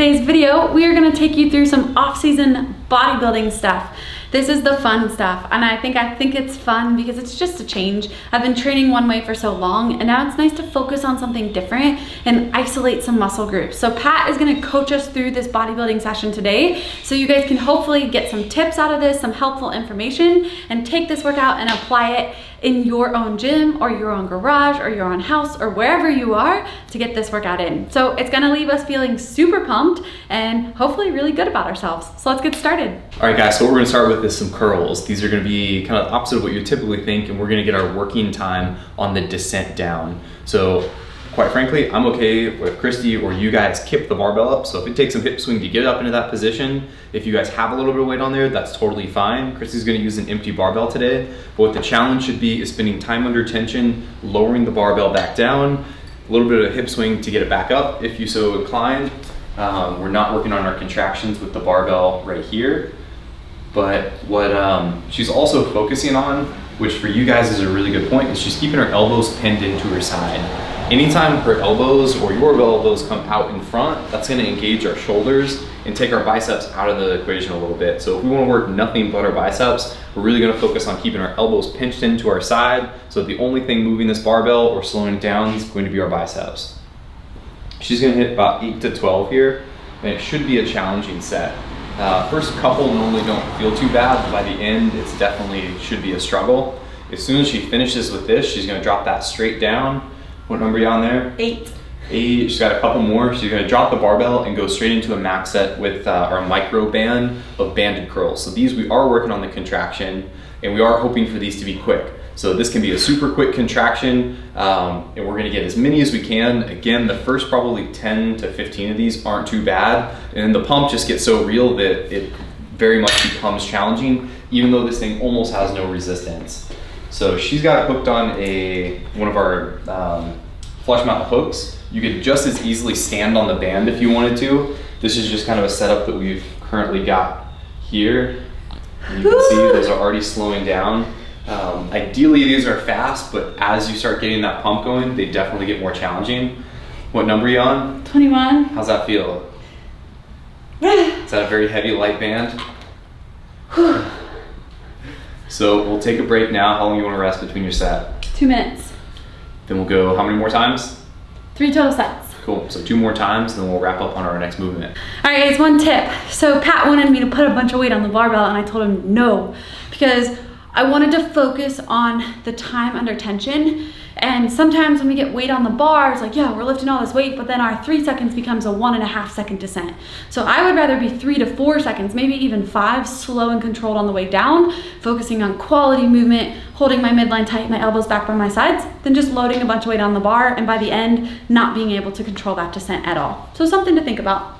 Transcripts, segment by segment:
today's video, we are gonna take you through some off-season bodybuilding stuff. This is the fun stuff, and I think it's fun because it's just a change. I've been training one way for so long, and now it's nice to focus on something different and isolate some muscle groups. So Pat is gonna coach us through this bodybuilding session today, so you guys can hopefully get some tips out of this, some helpful information, and take this workout and apply it in your own gym or your own garage or your own house or wherever you are to get this workout in. So it's gonna leave us feeling super pumped and hopefully really good about ourselves. So let's get started. All right guys, so what we're gonna start with is some curls. These are gonna be kind of opposite of what you typically think, and we're gonna get our working time on the descent down. So quite frankly, I'm okay with Christy or you guys kip the barbell up. So if it takes some hip swing to get up into that position, if you guys have a little bit of weight on there, that's totally fine. Christy's gonna use an empty barbell today. But what the challenge should be is spending time under tension, lowering the barbell back down, a little bit of a hip swing to get it back up if you so inclined. We're not working on our contractions with the barbell right here. But what she's also focusing on, which for you guys is a really good point, is she's keeping her elbows pinned into her side. Anytime her elbows or your elbows come out in front, that's gonna engage our shoulders and take our biceps out of the equation a little bit. So if we wanna work nothing but our biceps, we're really gonna focus on keeping our elbows pinched into our side, so the only thing moving this barbell or slowing it down is going to be our biceps. She's gonna hit about 8 to 12 here, and it should be a challenging set. First couple normally don't feel too bad, but by the end, it's definitely should be a struggle. As soon as she finishes with this, she's gonna drop that straight down. What number are you on there? 8. 8, she's got a couple more. She's gonna drop the barbell and go straight into a max set with our micro band of banded curls. So these, we are working on the contraction, and we are hoping for these to be quick. So this can be a super quick contraction, and we're gonna get as many as we can. Again, the first probably 10 to 15 of these aren't too bad, and the pump just gets so real that it very much becomes challenging, even though this thing almost has no resistance. So she's got it hooked on one of our flush mount hooks. You could just as easily stand on the band if you wanted to. This is just kind of a setup that we've currently got here. And you can see those are already slowing down. Ideally these are fast, but as you start getting that pump going, they definitely get more challenging. What number are you on? 21. How's that feel? Is that a very heavy light band? So we'll take a break now. How long do you want to rest between your set? 2 minutes. Then we'll go how many more times? 3 total sets. Cool, so 2 more times, and then we'll wrap up on our next movement. All right guys, one tip. So Pat wanted me to put a bunch of weight on the barbell, and I told him no, because I wanted to focus on the time under tension. And sometimes when we get weight on the bar, it's like, yeah, we're lifting all this weight, but then our 3 seconds becomes a 1.5 second descent. So I would rather be 3 to 4 seconds, maybe even 5, slow and controlled on the way down, focusing on quality movement, holding my midline tight, my elbows back by my sides, than just loading a bunch of weight on the bar, and by the end, not being able to control that descent at all. So something to think about.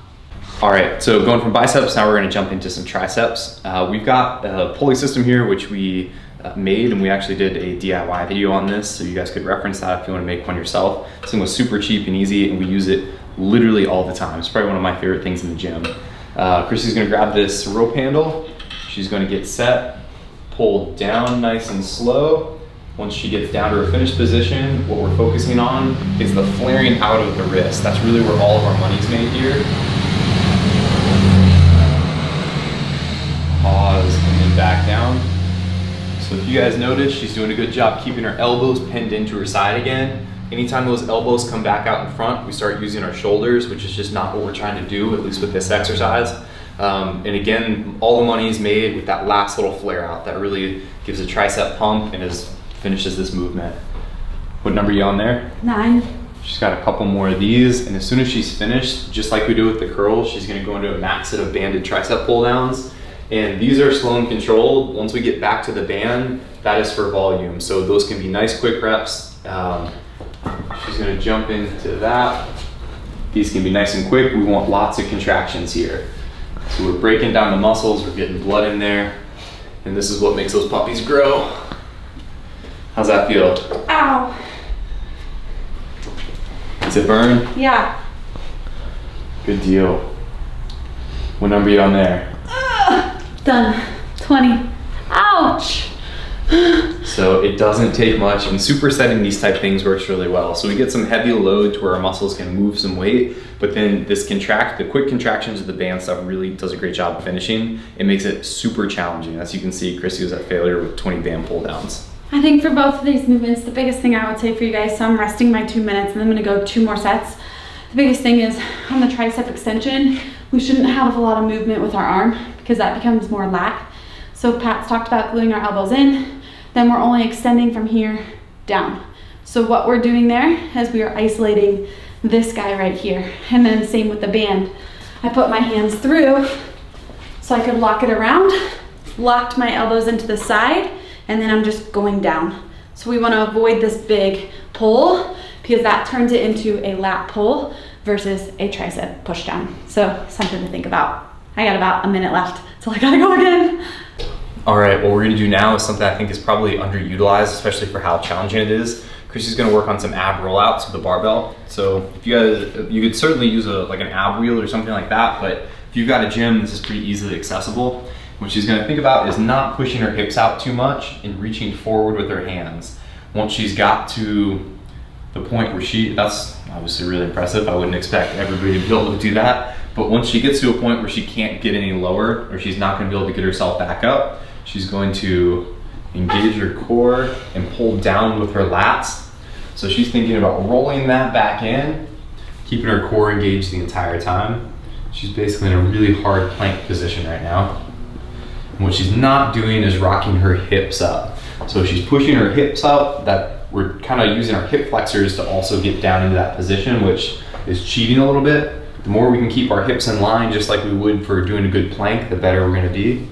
All right, so going from biceps, now we're gonna jump into some triceps. We've got a pulley system here, which we made, and we actually did a DIY video on this, so you guys could reference that if you want to make one yourself. This thing was super cheap and easy, and we use it literally all the time. It's probably one of my favorite things in the gym. Chrissy's gonna grab this rope handle. She's gonna get set, pull down nice and slow. Once she gets down to her finished position, what we're focusing on is the flaring out of the wrist. That's really where all of our money's made here. Pause and then back down. So if you guys notice, she's doing a good job keeping her elbows pinned into her side again. Anytime those elbows come back out in front, we start using our shoulders, which is just not what we're trying to do, at least with this exercise. And again, all the money is made with that last little flare out. That really gives a tricep pump and finishes this movement. What number are you on there? 9. She's got a couple more of these, and as soon as she's finished, just like we do with the curls, she's gonna go into a max set of banded tricep pull downs. And these are slow and controlled. Once we get back to the band, that is for volume. So those can be nice quick reps. She's gonna jump into that. These can be nice and quick. We want lots of contractions here. So we're breaking down the muscles, we're getting blood in there, and this is what makes those puppies grow. How's that feel? Ow. Does it burn? Yeah. Good deal. What number are you on there? Done. 20. Ouch. So it doesn't take much, and supersetting these type things works really well. So we get some heavy load to where our muscles can move some weight, but then the quick contractions of the band stuff really does a great job of finishing. It makes it super challenging. As you can see, Christy was at failure with 20 band pull downs. I think for both of these movements, the biggest thing I would say for you guys, so I'm resting my 2 minutes and I'm gonna go 2 more sets. The biggest thing is on the tricep extension, we shouldn't have a lot of movement with our arm because that becomes more lat. So Pat's talked about gluing our elbows in, then we're only extending from here down. So what we're doing there is we are isolating this guy right here. And then same with the band. I put my hands through so I could lock it around, locked my elbows into the side, and then I'm just going down. So we want to avoid this big pull because that turns it into a lat pull versus a tricep push down. So something to think about. I got about a minute left, so I gotta go again. All right, what we're gonna do now is something I think is probably underutilized, especially for how challenging it is. Christy's gonna work on some ab rollouts with the barbell. So if you could certainly use like an ab wheel or something like that, but if you've got a gym, this is pretty easily accessible. What she's gonna think about is not pushing her hips out too much and reaching forward with her hands. Once she's got to the point where that's obviously really impressive. I wouldn't expect everybody to be able to do that. But once she gets to a point where she can't get any lower, or she's not gonna be able to get herself back up, she's going to engage her core and pull down with her lats. So she's thinking about rolling that back in, keeping her core engaged the entire time. She's basically in a really hard plank position right now. And what she's not doing is rocking her hips up. So she's pushing her hips up, that we're kind of using our hip flexors to also get down into that position, which is cheating a little bit. The more we can keep our hips in line, just like we would for doing a good plank, the better we're gonna be.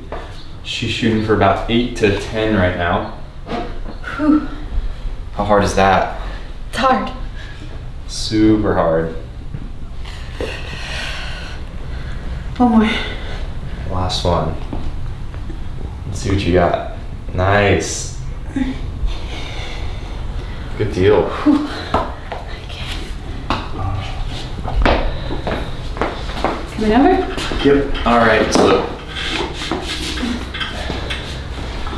She's shooting for about 8 to 10 right now. Whew. How hard is that? It's hard. Super hard. One more. Last one. Let's see what you got. Nice. Good deal. Whew. Okay. Coming over? Yep. All right, so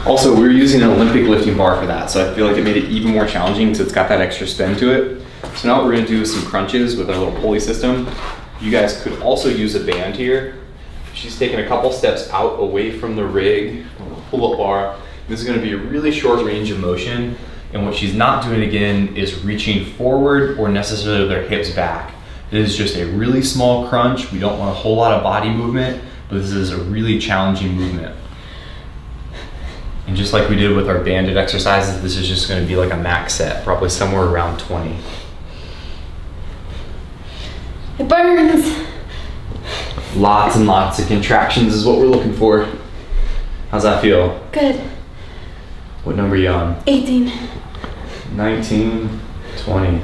also we're using an Olympic lifting bar for that, so I feel like it made it even more challenging because it's got that extra spin to it. So now what we're gonna do is some crunches with our little pulley system. You guys could also use a band here. She's taking a couple steps out away from the rig, pull-up bar. This is gonna be a really short range of motion, and what she's not doing again is reaching forward or necessarily with her hips back. It is just a really small crunch. We don't want a whole lot of body movement, but this is a really challenging movement. And just like we did with our banded exercises, this is just gonna be like a max set, probably somewhere around 20. It burns. Lots and lots of contractions is what we're looking for. How's that feel? Good. What number are you on? 18. 19, 20. All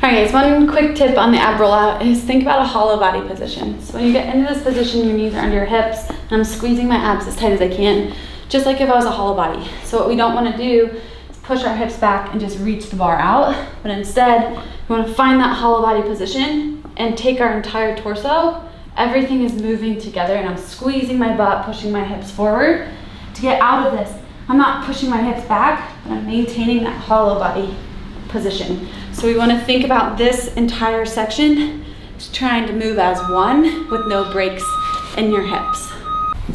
right, guys, one quick tip on the ab rollout is think about a hollow body position. So when you get into this position, your knees are under your hips, and I'm squeezing my abs as tight as I can, just like if I was a hollow body. So what we don't want to do is push our hips back and just reach the bar out, but instead, we want to find that hollow body position and take our entire torso. Everything is moving together, and I'm squeezing my butt, pushing my hips forward to get out of this. I'm not pushing my hips back, but I'm maintaining that hollow body position. So we want to think about this entire section as trying to move as one with no breaks in your hips.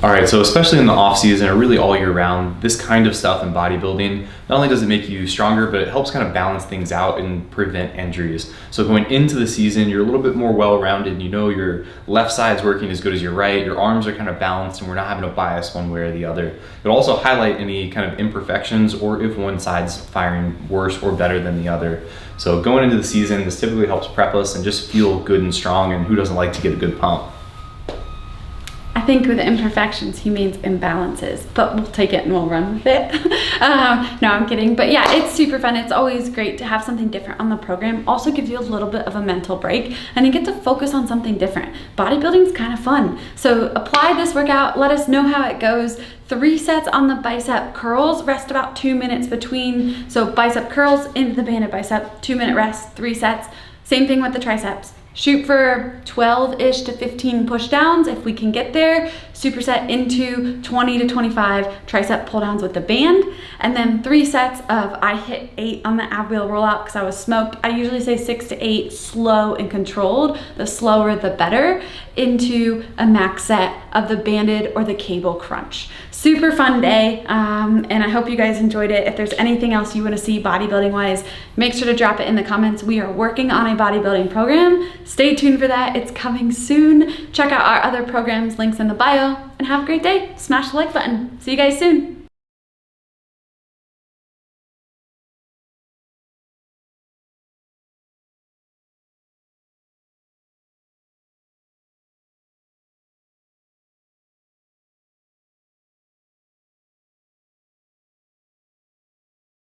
All right, so especially in the off season or really all year round, this kind of stuff in bodybuilding, not only does it make you stronger, but it helps kind of balance things out and prevent injuries. So going into the season, you're a little bit more well-rounded. You know your left side's working as good as your right, your arms are kind of balanced, and we're not having a bias one way or the other. It'll also highlight any kind of imperfections or if one side's firing worse or better than the other. So going into the season, this typically helps prep us and just feel good and strong, and who doesn't like to get a good pump? I think with imperfections, he means imbalances, but we'll take it and we'll run with it. No, I'm kidding. But yeah, it's super fun. It's always great to have something different on the program. Also gives you a little bit of a mental break, and you get to focus on something different. Bodybuilding is kind of fun. So apply this workout. Let us know how it goes. 3 sets on the bicep curls. Rest about 2 minutes between. So bicep curls into the banded bicep, 2-minute rest, 3 sets. Same thing with the triceps. Shoot for 12-ish to 15 push downs if we can get there. Superset into 20 to 25 tricep pull downs with the band. And then 3 sets of, I hit 8 on the ab wheel rollout because I was smoked. I usually say 6 to 8, slow and controlled. The slower the better, into a max set of the banded or the cable crunch. Super fun day, and I hope you guys enjoyed it. If there's anything else you want to see bodybuilding wise, make sure to drop it in the comments. We are working on a bodybuilding program. Stay tuned for that. It's coming soon. Check out our other programs, links in the bio, and have a great day. Smash the like button. See you guys soon.